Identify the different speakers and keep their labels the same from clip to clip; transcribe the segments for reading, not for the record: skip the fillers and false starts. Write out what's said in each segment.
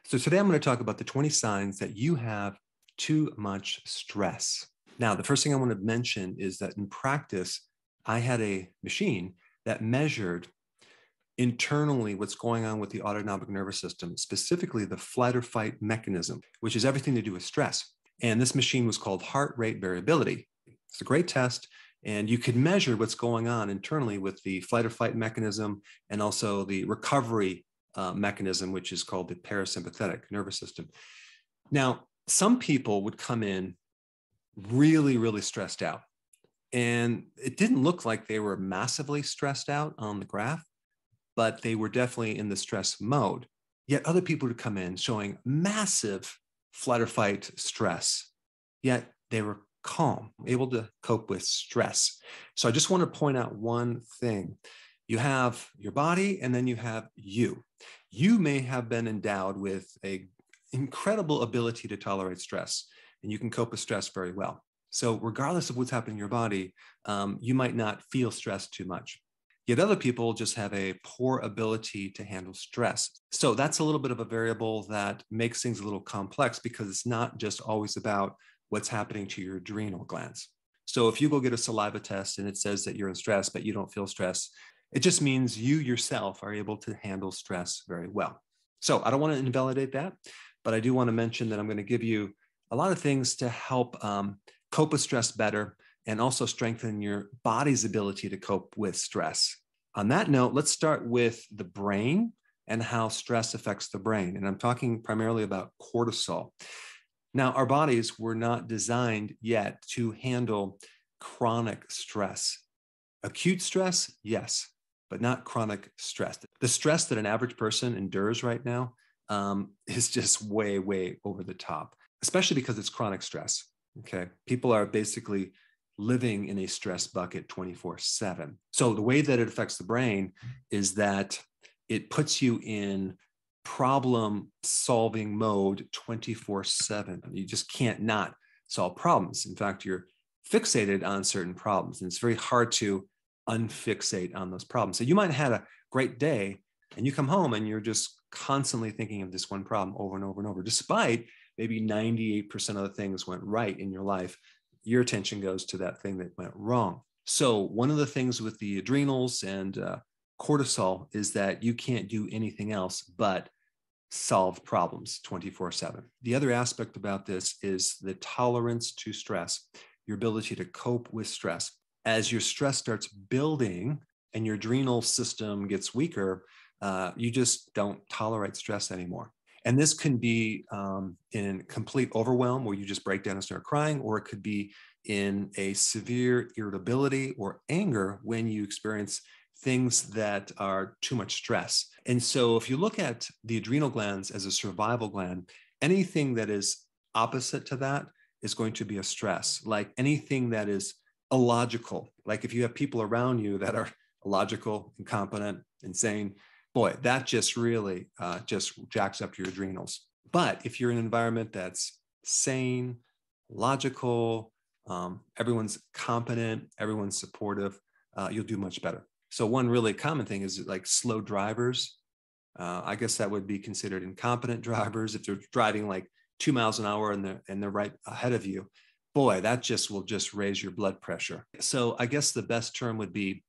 Speaker 1: So today I'm going to talk about the 20 signs that you have too much stress. Now, the first thing I want to mention is that in practice, I had a machine that measured internally what's going on with the autonomic nervous system, specifically the flight or fight mechanism, which is everything to do with stress. And this machine was called heart rate variability. It's a great test. And you could measure what's going on internally with the flight or fight mechanism and also the recovery mechanism, which is called the parasympathetic nervous system. Now, some people would come in really, really stressed out. And it didn't look like they were massively stressed out on the graph, but they were definitely in the stress mode. Yet other people would come in showing massive flight or fight stress, yet they were calm, able to cope with stress. So I just want to point out one thing. You have your body and then you have you. You may have been endowed with an incredible ability to tolerate stress, and you can cope with stress very well. So regardless of what's happening in your body, you might not feel stressed too much. Yet other people just have a poor ability to handle stress. So that's a little bit of a variable that makes things a little complex because it's not just always about what's happening to your adrenal glands. So if you go get a saliva test and it says that you're in stress, but you don't feel stress, it just means you yourself are able to handle stress very well. So I don't want to invalidate that, but I do want to mention that I'm going to give you a lot of things to help cope with stress better and also strengthen your body's ability to cope with stress. On that note, let's start with the brain and how stress affects the brain. And I'm talking primarily about cortisol. Now, our bodies were not designed yet to handle chronic stress. Acute stress, yes, but not chronic stress. The stress that an average person endures right now is just way, way over the top, especially because it's chronic stress. Okay, people are basically living in a stress bucket 24/7. So the way that it affects the brain is that it puts you in problem solving mode 24/7. You just can't not solve problems. In fact, you're fixated on certain problems, and it's very hard to unfixate on those problems. So you might have had a great day and you come home and you're just constantly thinking of this one problem over and over and over, despite maybe 98% of the things went right in your life. Your attention goes to that thing that went wrong. So one of the things with the adrenals and cortisol is that you can't do anything else but solve problems 24/7. The other aspect about this is the tolerance to stress, your ability to cope with stress. As your stress starts building and your adrenal system gets weaker, you just don't tolerate stress anymore. And this can be in complete overwhelm where you just break down and start crying, or it could be in a severe irritability or anger when you experience things that are too much stress. And so if you look at the adrenal glands as a survival gland, anything that is opposite to that is going to be a stress. Like anything that is illogical, like if you have people around you that are illogical, incompetent, insane, boy, that just really just jacks up your adrenals. But if you're in an environment that's sane, logical, everyone's competent, everyone's supportive, you'll do much better. So one really common thing is like slow drivers. I guess that would be considered incompetent drivers. If they're driving like 2 miles an hour and they're right ahead of you, boy, that just will just raise your blood pressure. So I guess the best term would be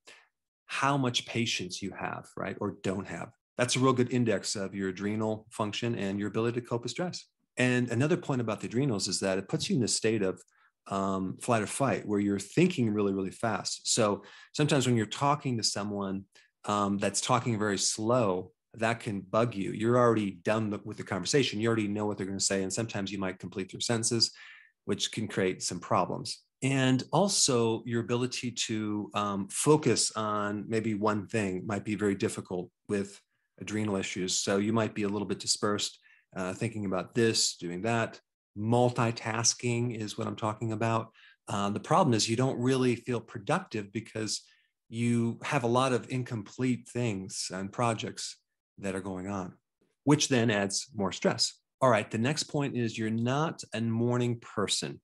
Speaker 1: how much patience you have, right? Or don't have. That's a real good index of your adrenal function and your ability to cope with stress. And another point about the adrenals is that it puts you in a state of flight or fight where you're thinking really, really fast. So sometimes when you're talking to someone that's talking very slow, that can bug you. You're already done with the conversation. You already know what they're going to say. And sometimes you might complete their sentences, which can create some problems. And also your ability to focus on maybe one thing might be very difficult with adrenal issues. So you might be a little bit dispersed, thinking about this, doing that. Multitasking is what I'm talking about. The problem is you don't really feel productive because you have a lot of incomplete things and projects that are going on, which then adds more stress. All right, the next point is you're not a morning person.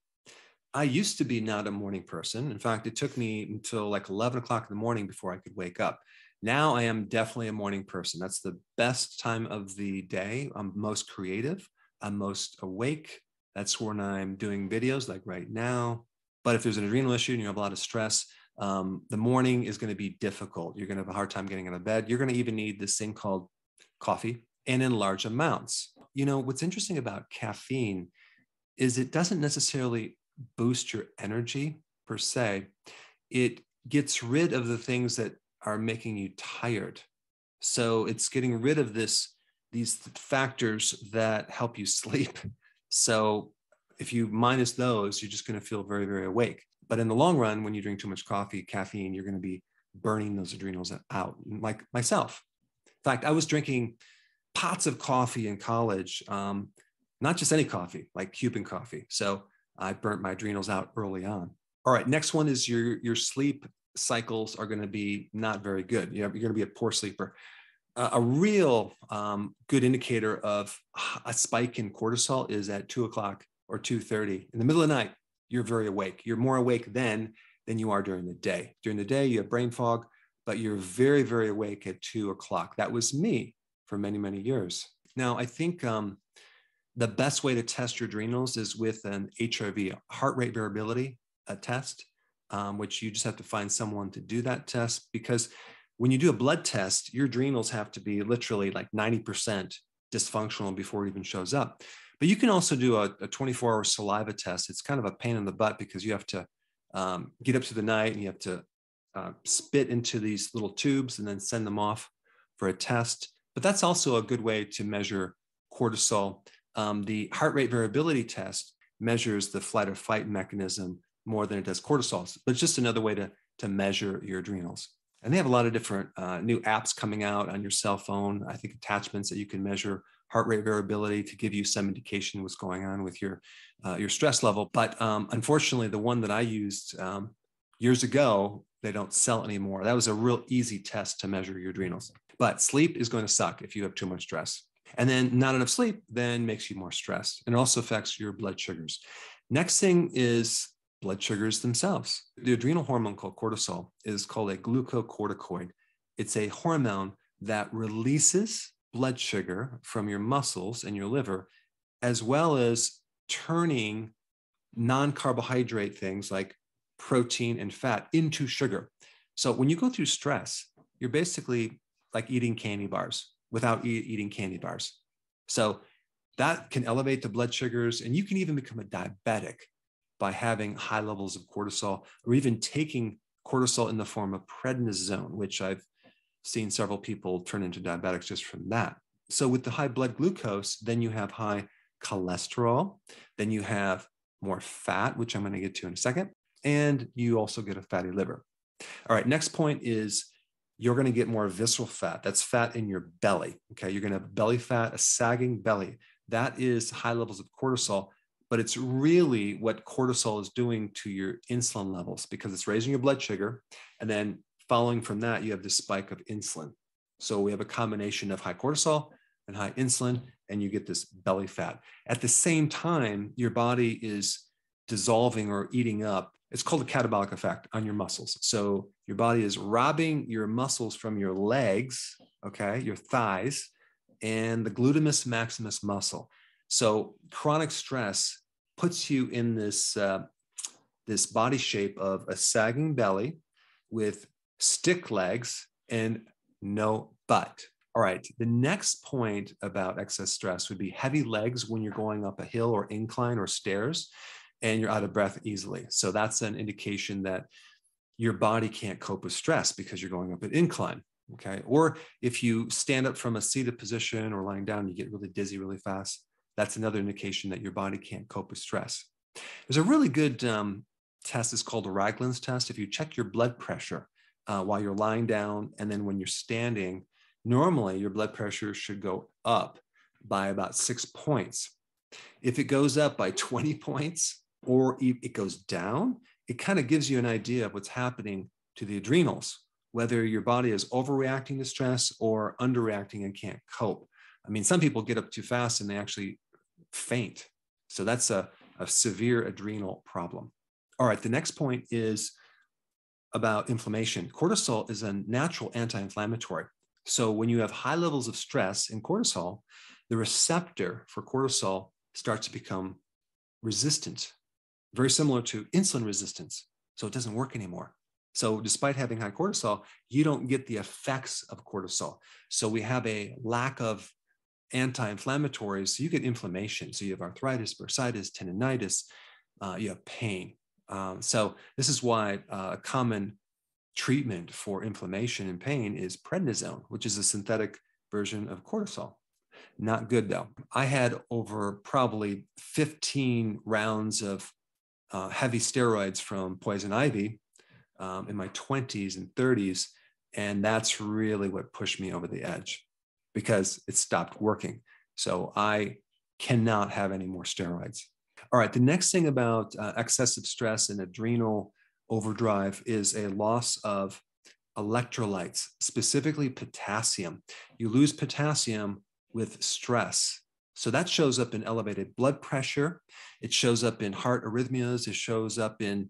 Speaker 1: I used to be not a morning person. In fact, it took me until like 11 o'clock in the morning before I could wake up. Now I am definitely a morning person. That's the best time of the day. I'm most creative. I'm most awake. That's when I'm doing videos like right now. But if there's an adrenal issue and you have a lot of stress, the morning is going to be difficult. You're going to have a hard time getting out of bed. You're going to even need this thing called coffee, and in large amounts. You know, what's interesting about caffeine is it doesn't necessarily boost your energy per se. It gets rid of the things that are making you tired. So it's getting rid of these factors that help you sleep. So if you minus those, you're just going to feel very, very awake. But in the long run, when you drink too much caffeine, you're going to be burning those adrenals out, like myself. In fact, I was drinking pots of coffee in college, not just any coffee, like Cuban coffee. So I burnt my adrenals out early on. All right, next one is your sleep cycles are going to be not very good. You're going to be a poor sleeper. A real good indicator of a spike in cortisol is at 2 o'clock or 2:30 in the middle of the night. You're very awake. You're more awake then than you are during the day. During the day, you have brain fog, but you're very, very awake at 2 o'clock. That was me for many, many years. Now, I think the best way to test your adrenals is with an HRV, heart rate variability test, which you just have to find someone to do that test, because when you do a blood test, your adrenals have to be literally like 90% dysfunctional before it even shows up. But you can also do a 24-hour saliva test. It's kind of a pain in the butt because you have to get up to the night and you have to spit into these little tubes and then send them off for a test. But that's also a good way to measure cortisol. The heart rate variability test measures the flight or fight mechanism more than it does cortisol. But it's just another way to measure your adrenals. And they have a lot of different new apps coming out on your cell phone. I think attachments that you can measure heart rate variability to give you some indication what's going on with your stress level. But unfortunately, the one that I used years ago, they don't sell anymore. That was a real easy test to measure your adrenals. But sleep is going to suck if you have too much stress. And then not enough sleep then makes you more stressed. And it also affects your blood sugars. Next thing is blood sugars themselves. The adrenal hormone called cortisol is called a glucocorticoid. It's a hormone that releases blood sugar from your muscles and your liver, as well as turning non-carbohydrate things like protein and fat into sugar. So when you go through stress, you're basically like eating candy bars without eating candy bars. So that can elevate the blood sugars, and you can even become a diabetic by having high levels of cortisol, or even taking cortisol in the form of prednisone, which I've seen several people turn into diabetics just from that. So with the high blood glucose, then you have high cholesterol, then you have more fat, which I'm going to get to in a second, and you also get a fatty liver. All right, next point is you're going to get more visceral fat. That's fat in your belly. Okay, you're going to have belly fat, a sagging belly. That is high levels of cortisol, but it's really what cortisol is doing to your insulin levels, because it's raising your blood sugar. And then following from that, you have this spike of insulin. So we have a combination of high cortisol and high insulin, and you get this belly fat. At the same time, your body is dissolving or eating up. It's called a catabolic effect on your muscles. So your body is robbing your muscles from your legs, okay, your thighs, and the gluteus maximus muscle. So chronic stress puts you in this, this body shape of a sagging belly with stick legs and no butt. All right, the next point about excess stress would be heavy legs when you're going up a hill or incline or stairs, and you're out of breath easily. So that's an indication that your body can't cope with stress because you're going up an incline, okay? Or if you stand up from a seated position or lying down, you get really dizzy really fast. That's another indication that your body can't cope with stress. There's a really good test. It's called a Ragland's test. If you check your blood pressure while you're lying down, and then when you're standing, normally your blood pressure should go up by about 6 points. If it goes up by 20 points or it goes down, it kind of gives you an idea of what's happening to the adrenals, whether your body is overreacting to stress or underreacting and can't cope. I mean, some people get up too fast and they actually faint. So that's a severe adrenal problem. All right, the next point is about inflammation. Cortisol is a natural anti-inflammatory. So when you have high levels of stress in cortisol, the receptor for cortisol starts to become resistant, very similar to insulin resistance. So it doesn't work anymore. So despite having high cortisol, you don't get the effects of cortisol. So we have a lack of anti-inflammatories. So you get inflammation. So you have arthritis, bursitis, tendinitis, you have pain. So this is why a common treatment for inflammation and pain is prednisone, which is a synthetic version of cortisol. Not good though. I had over probably 15 rounds of heavy steroids from poison ivy in my 20s and 30s. And that's really what pushed me over the edge because it stopped working. So I cannot have any more steroids. All right, the next thing about excessive stress and adrenal overdrive is a loss of electrolytes, specifically potassium. You lose potassium with stress. So that shows up in elevated blood pressure. It shows up in heart arrhythmias. It shows up in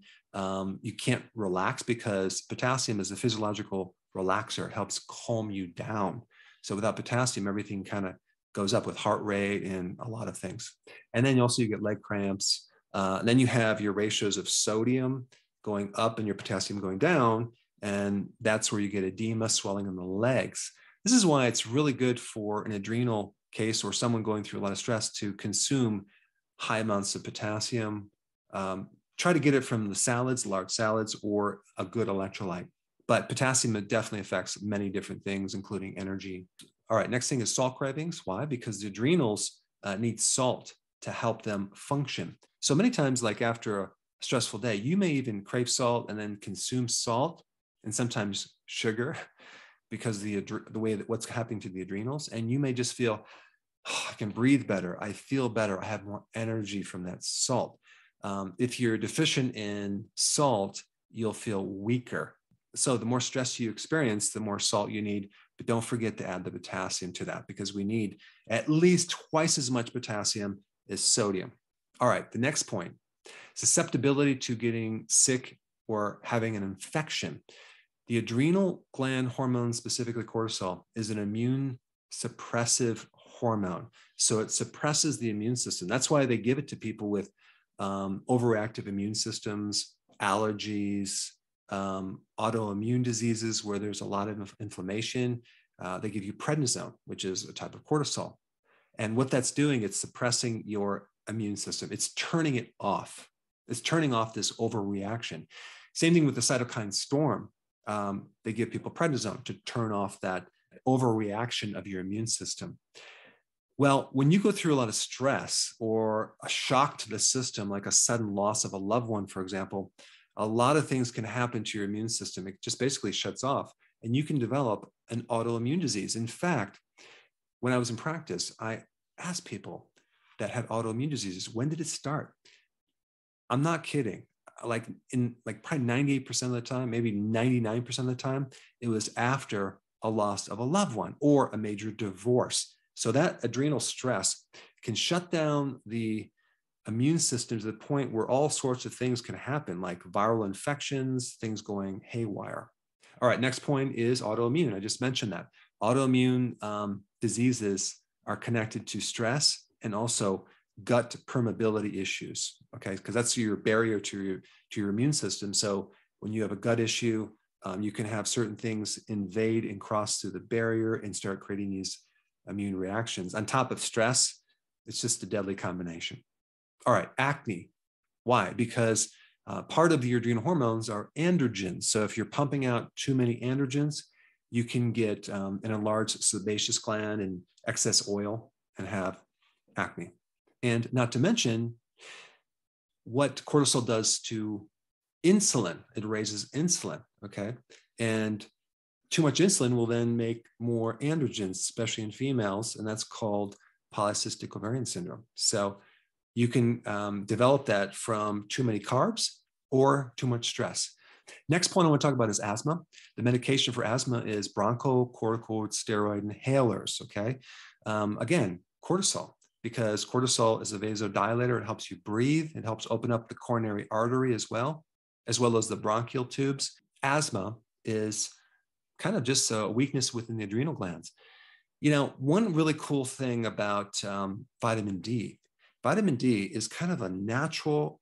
Speaker 1: you can't relax because potassium is a physiological relaxer. It helps calm you down. So without potassium, everything kind of goes up with heart rate and a lot of things. And then you get leg cramps. Then you have your ratios of sodium going up and your potassium going down. And that's where you get edema, swelling in the legs. This is why it's really good for an adrenal case or someone going through a lot of stress to consume high amounts of potassium. Try to get it from the salads, large salads, or a good electrolyte. But potassium definitely affects many different things, including energy. All right, next thing is salt cravings. Why? Because the adrenals need salt to help them function. So many times, like after a stressful day, you may even crave salt and then consume salt and sometimes sugar because the way that what's happening to the adrenals. And you may just feel, oh, I can breathe better. I feel better. I have more energy from that salt. If you're deficient in salt, you'll feel weaker. So the more stress you experience, the more salt you need. But don't forget to add the potassium to that because we need at least twice as much potassium as sodium. All right, the next point, susceptibility to getting sick or having an infection. The adrenal gland hormone, specifically cortisol, is an immune suppressive hormone. So it suppresses the immune system. That's why they give it to people with overactive immune systems, allergies, autoimmune diseases where there's a lot of inflammation. They give you prednisone, which is a type of cortisol. And what that's doing, it's suppressing your immune system. It's turning it off. It's turning off this overreaction. Same thing with the cytokine storm. They give people prednisone to turn off that overreaction of your immune system. Well, when you go through a lot of stress or a shock to the system, like a sudden loss of a loved one, for example, a lot of things can happen to your immune system. It just basically shuts off and you can develop an autoimmune disease. In fact, when I was in practice, I asked people that had autoimmune diseases, when did it start? I'm not kidding. Like probably 98% of the time, maybe 99% of the time, it was after a loss of a loved one or a major divorce. So that adrenal stress can shut down the immune system to the point where all sorts of things can happen, like viral infections, things going haywire. All right, next point is autoimmune. I just mentioned that. Autoimmune diseases are connected to stress and also gut permeability issues, okay? Because that's your barrier to your immune system. So when you have a gut issue, you can have certain things invade and cross through the barrier and start creating these immune reactions. On top of stress, it's just a deadly combination. All right, acne. Why? Because part of the adrenal hormones are androgens. So if you're pumping out too many androgens, you can get an enlarged sebaceous gland and excess oil and have acne. And not to mention what cortisol does to insulin. It raises insulin, okay? And too much insulin will then make more androgens, especially in females, and that's called polycystic ovarian syndrome. So you can develop that from too many carbs or too much stress. Next point I want to talk about is asthma. The medication for asthma is bronchocorticosteroid inhalers, okay? Again, cortisol, because cortisol is a vasodilator. It helps you breathe. It helps open up the coronary artery as well as the bronchial tubes. asthma is kind of just a weakness within the adrenal glands. You know, one really cool thing about vitamin D is kind of a natural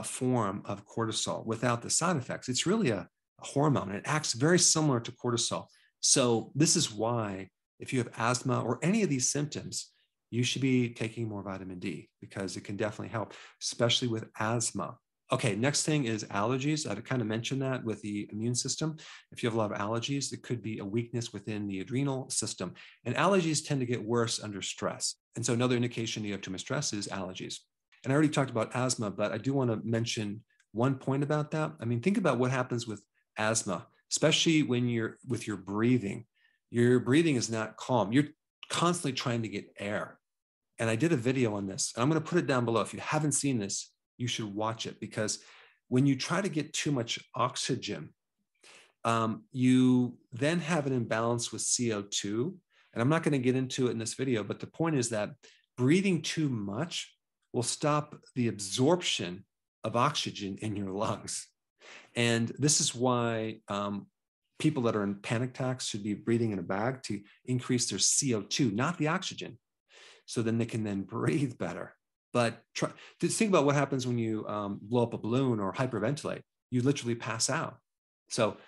Speaker 1: form of cortisol without the side effects. It's really a hormone. It acts very similar to cortisol. So this is why if you have asthma or any of these symptoms, you should be taking more vitamin D because it can definitely help, especially with asthma. Okay, next thing is allergies. I kind of mentioned that with the immune system. If you have a lot of allergies, it could be a weakness within the adrenal system. And allergies tend to get worse under stress. And so another indication you have too much stress is allergies. And I already talked about asthma, but I do want to mention one point about that. I mean, think about what happens with asthma, especially when you're with your breathing. Your breathing is not calm. You're constantly trying to get air. And I did a video on this, and I'm going to put it down below. If you haven't seen this, you should watch it, because when you try to get too much oxygen, you then have an imbalance with CO2. And I'm not going to get into it in this video, but the point is that breathing too much will stop the absorption of oxygen in your lungs. And this is why people that are in panic attacks should be breathing in a bag to increase their CO2, not the oxygen, so then they can then breathe better. But try to think about what happens when you blow up a balloon or hyperventilate. You literally pass out. So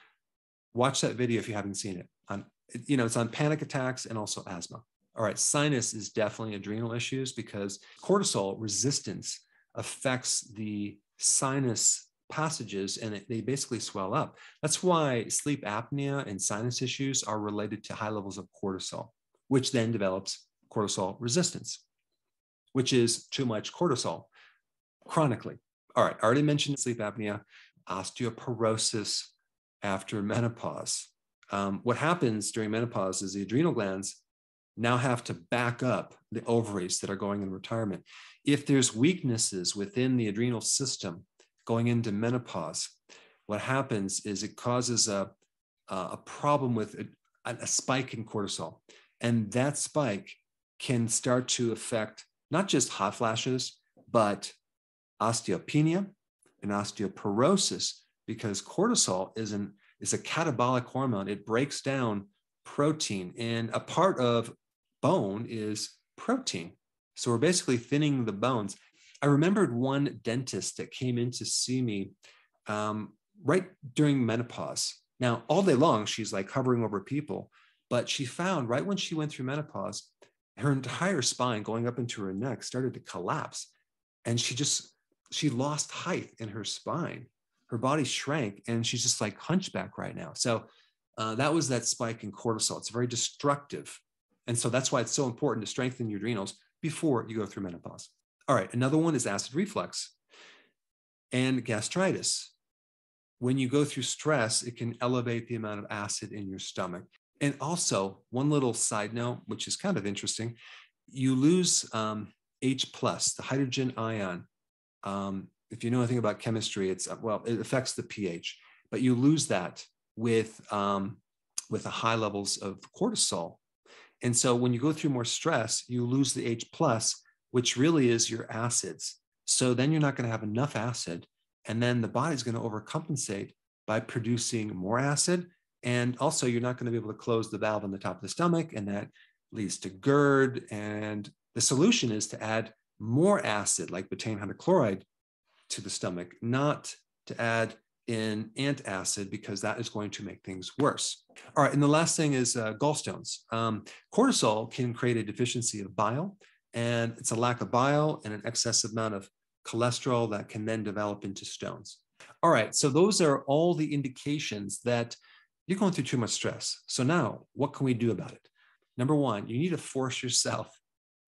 Speaker 1: watch that video if you haven't seen it. It's on panic attacks and also asthma. All right, sinus is definitely adrenal issues because cortisol resistance affects the sinus passages and they basically swell up. That's why sleep apnea and sinus issues are related to high levels of cortisol, which then develops cortisol resistance, which is too much cortisol chronically. All right, I already mentioned sleep apnea, osteoporosis after menopause. What happens during menopause is the adrenal glands now have to back up the ovaries that are going in retirement. If there's weaknesses within the adrenal system going into menopause, what happens is it causes a problem with a spike in cortisol. And that spike can start to affect not just hot flashes, but osteopenia and osteoporosis, because cortisol is a catabolic hormone. It breaks down protein, and a part of bone is protein. So we're basically thinning the bones. I remembered one dentist that came in to see me right during menopause. Now, all day long, she's like hovering over people, but she found right when she went through menopause, her entire spine going up into her neck started to collapse. And she lost height in her spine. Her body shrank and she's just like hunchback right now. So that was that spike in cortisol. It's very destructive. And so that's why it's so important to strengthen your adrenals before you go through menopause. All right, another one is acid reflux and gastritis. When you go through stress, it can elevate the amount of acid in your stomach. And also, one little side note, which is kind of interesting, you lose H+, the hydrogen ion. If you know anything about chemistry, it affects the pH, but you lose that with the high levels of cortisol. And so when you go through more stress, you lose the H+, which really is your acids. So then you're not going to have enough acid, and then the body's going to overcompensate by producing more acid. And also, you're not going to be able to close the valve on the top of the stomach, and that leads to GERD. And the solution is to add more acid, like betaine hydrochloride, to the stomach, not to add in antacid, because that is going to make things worse. All right, and the last thing is gallstones. Cortisol can create a deficiency of bile, and it's a lack of bile and an excessive amount of cholesterol that can then develop into stones. All right, so those are all the indications that you're going through too much stress. So now, what can we do about it? Number one, you need to force yourself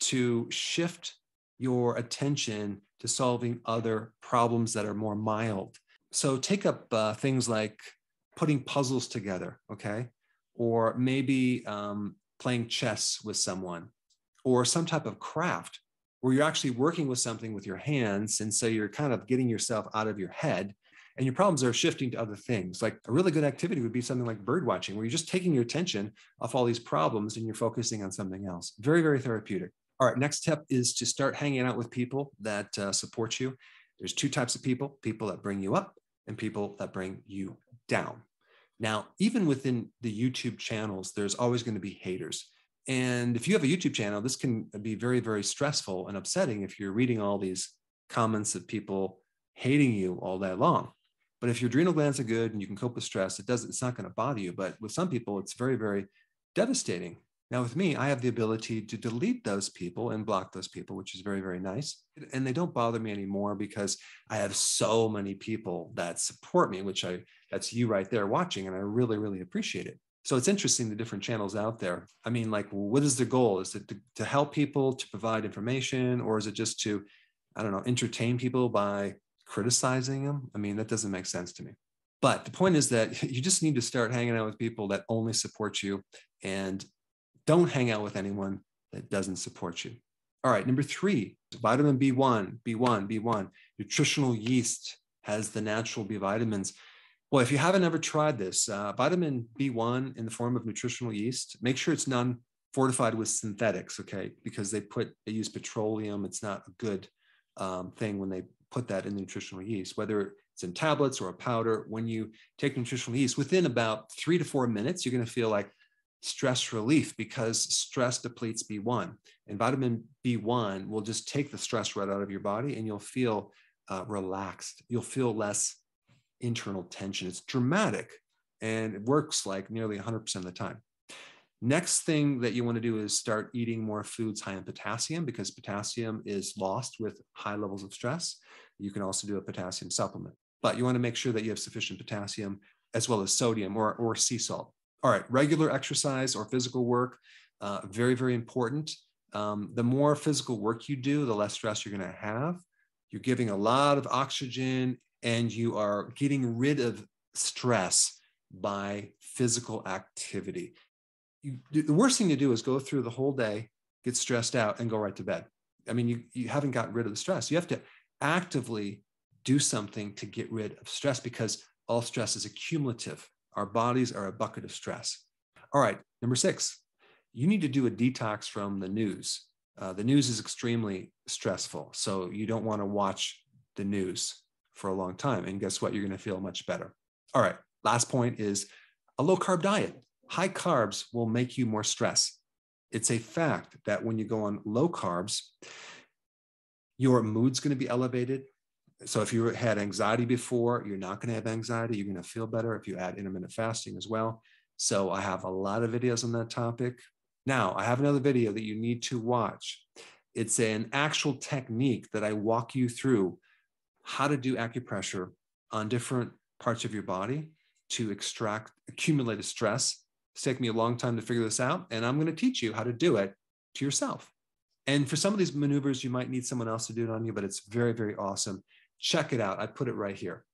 Speaker 1: to shift your attention to solving other problems that are more mild. So take up things like putting puzzles together, okay? Or maybe playing chess with someone, or some type of craft where you're actually working with something with your hands. And so you're kind of getting yourself out of your head and your problems are shifting to other things. Like a really good activity would be something like bird watching, where you're just taking your attention off all these problems and you're focusing on something else. Very, very therapeutic. All right, next step is to start hanging out with people that support you. There's two types of people that bring you up and people that bring you down. Now, even within the YouTube channels, there's always going to be haters. And if you have a YouTube channel, this can be very, very stressful and upsetting if you're reading all these comments of people hating you all day long. But if your adrenal glands are good and you can cope with stress, it's not going to bother you. But with some people, it's very, very devastating. Now, with me, I have the ability to delete those people and block those people, which is very, very nice. And they don't bother me anymore because I have so many people that support me, that's you right there watching. And I really, really appreciate it. So it's interesting, the different channels out there. I mean, like, what is the goal? Is it to help people, to provide information, or is it just to, I don't know, entertain people by criticizing them? I mean, that doesn't make sense to me. But the point is that you just need to start hanging out with people that only support you, and don't hang out with anyone that doesn't support you. All right, number 3, vitamin B1. Nutritional yeast has the natural B vitamins. Well, if you haven't ever tried this, vitamin B1 in the form of nutritional yeast, make sure it's non-fortified with synthetics, okay? Because they use petroleum. It's not a good thing when they put that in the nutritional yeast, whether it's in tablets or a powder. When you take nutritional yeast, within about 3 to 4 minutes, you're going to feel like stress relief, because stress depletes B1, and vitamin B1 will just take the stress right out of your body, and you'll feel relaxed. You'll feel less internal tension. It's dramatic, and it works like nearly 100% of the time. Next thing that you want to do is start eating more foods high in potassium, because potassium is lost with high levels of stress. You can also do a potassium supplement, but you want to make sure that you have sufficient potassium as well as sodium or sea salt. All right, regular exercise or physical work, very, very important. The more physical work you do, the less stress you're going to have. You're giving a lot of oxygen, and you are getting rid of stress by physical activity. The worst thing to do is go through the whole day, get stressed out, and go right to bed. I mean, you haven't gotten rid of the stress. You have to actively do something to get rid of stress, because all stress is accumulative. Our bodies are a bucket of stress. All right, number 6, you need to do a detox from the news. The news is extremely stressful, so you don't want to watch the news for a long time. And guess what? You're going to feel much better. All right, last point is a low-carb diet. High carbs will make you more stressed. It's a fact that when you go on low carbs, your mood's going to be elevated. So if you had anxiety before, you're not going to have anxiety. You're going to feel better if you add intermittent fasting as well. So I have a lot of videos on that topic. Now, I have another video that you need to watch. It's an actual technique that I walk you through how to do acupressure on different parts of your body to extract accumulated stress. It's taken me a long time to figure this out, and I'm going to teach you how to do it to yourself. And for some of these maneuvers, you might need someone else to do it on you, but it's very, very awesome. Check it out. I put it right here.